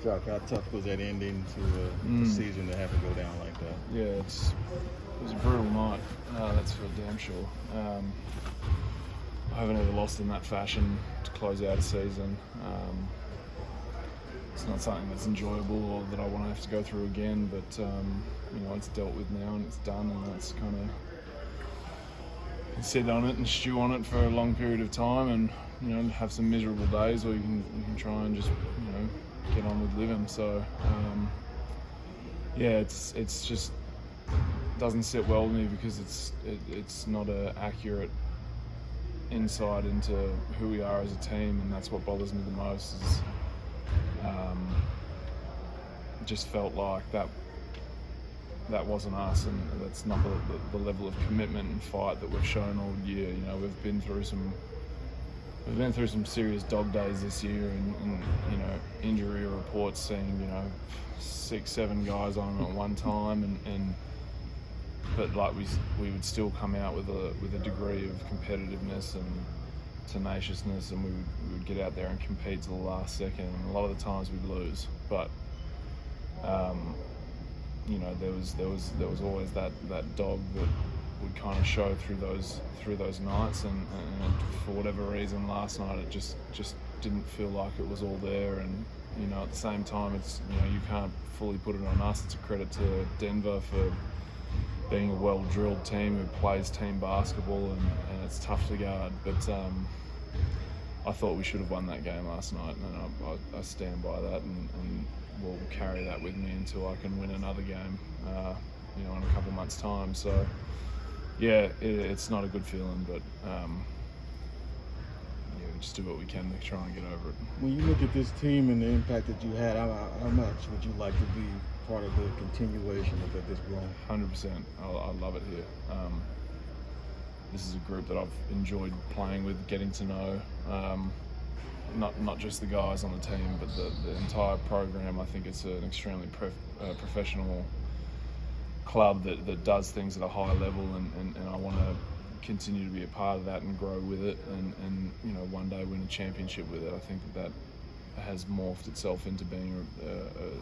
Jock, how tough was that ending to the season to have it go down like that? Yeah, it was a brutal night. That's for damn sure. I haven't ever lost in that fashion to close out a season. It's not something that's enjoyable or that I want to have to go through again, but it's dealt with now and it's done, and that's kind of sit on it and stew on it for a long period of time, and have some miserable days, or you can try and just get on with living. So it's just doesn't sit well with me because it's not an accurate insight into who we are as a team, and that's what bothers me the most. Is just felt like that wasn't us, and that's not the level of commitment and fight that we've shown all year. We've been through some serious dog days this year, and injury reports saying 6-7 guys on at one time, but like we would still come out with a degree of competitiveness and tenaciousness, and we would get out there and compete to the last second, and a lot of the times we'd lose, but there was always that dog that would kind of show through those nights, and for whatever reason last night it just didn't feel like it was all there. And at the same time, it's you can't fully put it on us. It's a credit to Denver for being a well-drilled team who plays team basketball, and it's tough to guard, but I thought we should have won that game last night, and I stand by that, and will carry that with me until I can win another game in a couple months' time. So yeah, it's not a good feeling, but we just do what we can to try and get over it. When you look at this team and the impact that you had, how much would you like to be part of the continuation of this run? 100%. I love it here. This is a group that I've enjoyed playing with, getting to know. Not just the guys on the team, but the entire program. I think it's an extremely professional club that does things at a high level, and I want to continue to be a part of that and grow with it, and one day win a championship with it. I think that has morphed itself into being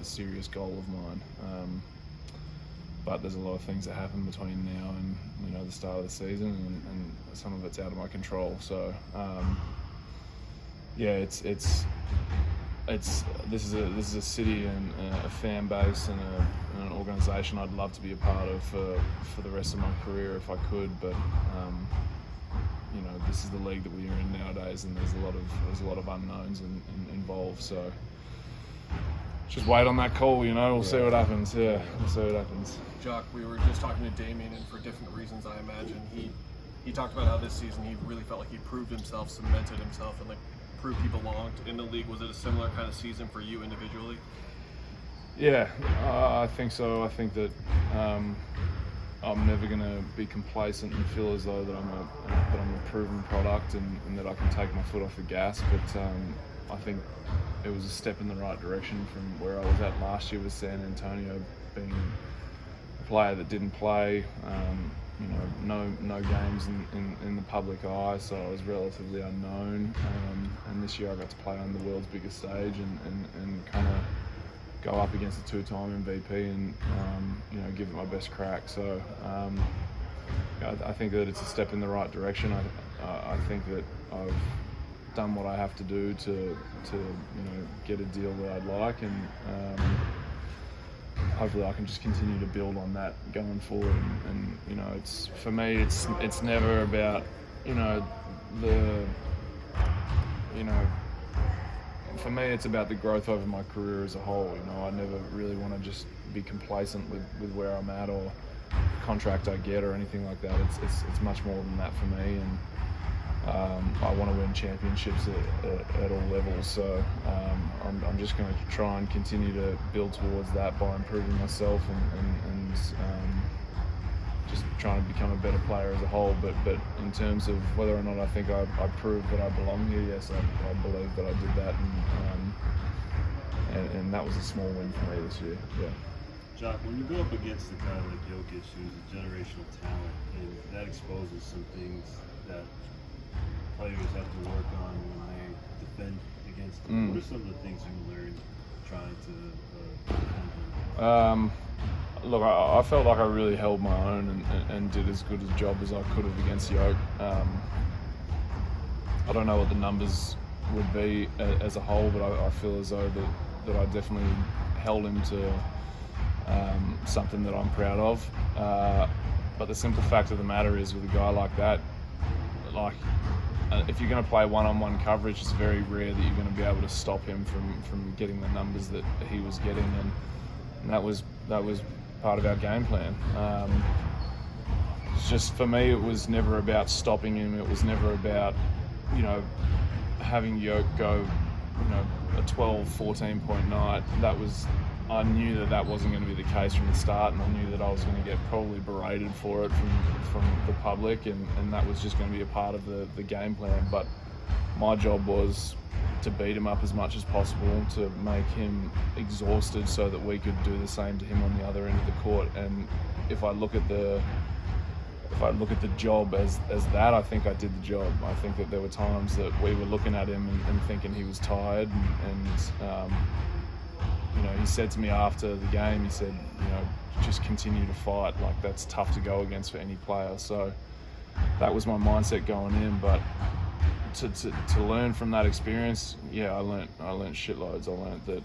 a serious goal of mine. But there's a lot of things that happen between now and the start of the season, and some of it's out of my control. So this is a city and a fan base and an organisation I'd love to be a part of for the rest of my career if I could. But this is the league that we are in nowadays, and there's a lot of unknowns involved. So just wait on that call. We'll see what happens. Yeah, we'll see what happens. Jock, we were just talking to Damien, and for different reasons, I imagine he talked about how this season he really felt like he proved himself, cemented himself, and proved he belonged in the league. Was it a similar kind of season for you individually? Yeah, I think so. I think that I'm never going to be complacent and feel as though that I'm a proven product and that I can take my foot off the gas. But I think it was a step in the right direction from where I was at last year with San Antonio, being a player that didn't play. No games in the public eye, so I was relatively unknown. And this year I got to play on the world's biggest stage and kind of go up against a two-time MVP and give it my best crack. So I think that it's a step in the right direction. I think that I've done what I have to do to get a deal that I'd like, and hopefully I can just continue to build on that going forward. And it's for me, it's never about for me it's about the growth over my career as a whole. I never really want to just be complacent with where I'm at or the contract I get or anything like that. It's much more than that for me, and I want to win championships at all levels. So I'm just going to try and continue to build towards that by improving myself and just trying to become a better player as a whole. But in terms of whether or not I think I proved that I belong here, yes, I believe that I did that, and that was a small win for me this year. Yeah. Jock, when you go up against a guy like Jokic, who's a generational talent, and that exposes some things that players have to work on when they defend against him, what are some of the things you learned trying to? Look, I felt like I really held my own and did as good a job as I could have against Yoke. I don't know what the numbers would be as a whole, but I feel as though that I definitely held him to something that I'm proud of. But the simple fact of the matter is, with a guy like that, if you're going to play one-on-one coverage, it's very rare that you're going to be able to stop him from getting the numbers that he was getting, and that was part of our game plan. It's just, for me, it was never about stopping him. It was never about, having Yoke go, a 12, 14-point night. I knew that wasn't going to be the case from the start, and I knew that I was going to get probably berated for it from the public, and that was just going to be a part of the game plan. But my job was to beat him up as much as possible, to make him exhausted so that we could do the same to him on the other end of the court. And if I look at the job as that, I think I did the job. I think that there were times that we were looking at him and thinking he was tired, and he said to me after the game, he said, just continue to fight. Like, that's tough to go against for any player. So that was my mindset going in. But to learn from that experience, I learned shitloads. I learned that,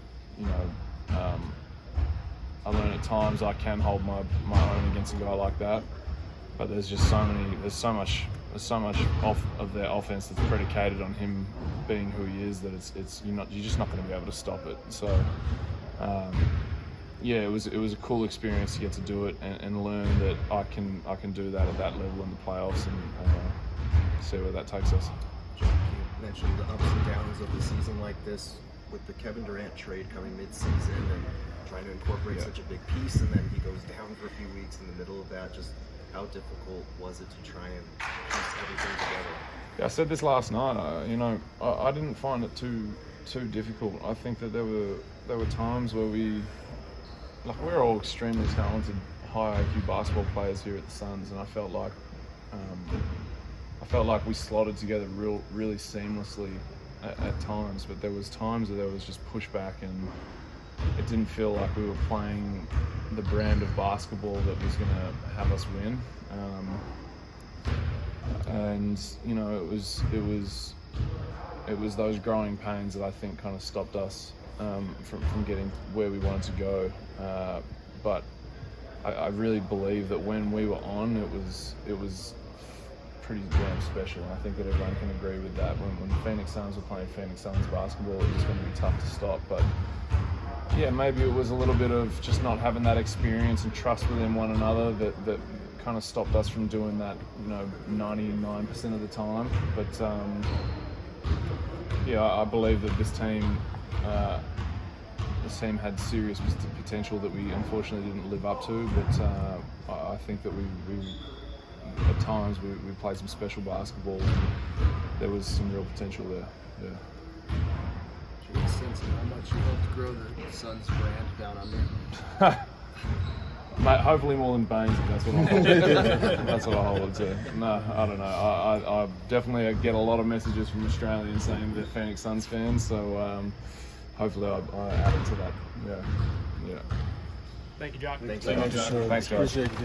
I learned at times I can hold my own against a guy like that. But there's so much of their offense that's predicated on him being who he is, that you're just not going to be able to stop it. So it was a cool experience to get to do it and learn that I can do that at that level in the playoffs, and see where that takes us. Jock, you mentioned the ups and downs of the season like this, with the Kevin Durant trade coming mid-season and trying to incorporate such a big piece, and then he goes down for a few weeks in the middle of that. Just how difficult was it to try and piece everything together? Yeah, I said this last night. I didn't find it too difficult. I think that there were times where we're all extremely talented, high IQ basketball players here at the Suns, and I felt like we slotted together really seamlessly at times. But there was times where there was just pushback, and it didn't feel like we were playing the brand of basketball that was going to have us win. It was those growing pains that I think kind of stopped us from getting where we wanted to go. But I really believe that when we were on, it was pretty damn special. I think that everyone can agree with that. When the Phoenix Suns were playing Phoenix Suns basketball, it was going to be tough to stop. But maybe it was a little bit of just not having that experience and trust within one another that kind of stopped us from doing that, 99% of the time. But I believe that this team had serious potential that we unfortunately didn't live up to. But I think that we at times we played some special basketball, and there was some real potential there. Yeah. Do you get a sense of how much you helped grow the Suns brand down under? Mate, hopefully more than Baines, if that's what I'm holding. That's what I hold it to. No, I don't know. I definitely get a lot of messages from Australians saying they're Phoenix Suns fans, so hopefully I added to that. Yeah. Thank you, Jock. Thanks, Thank you, Jock. Thanks, guys. Appreciate it.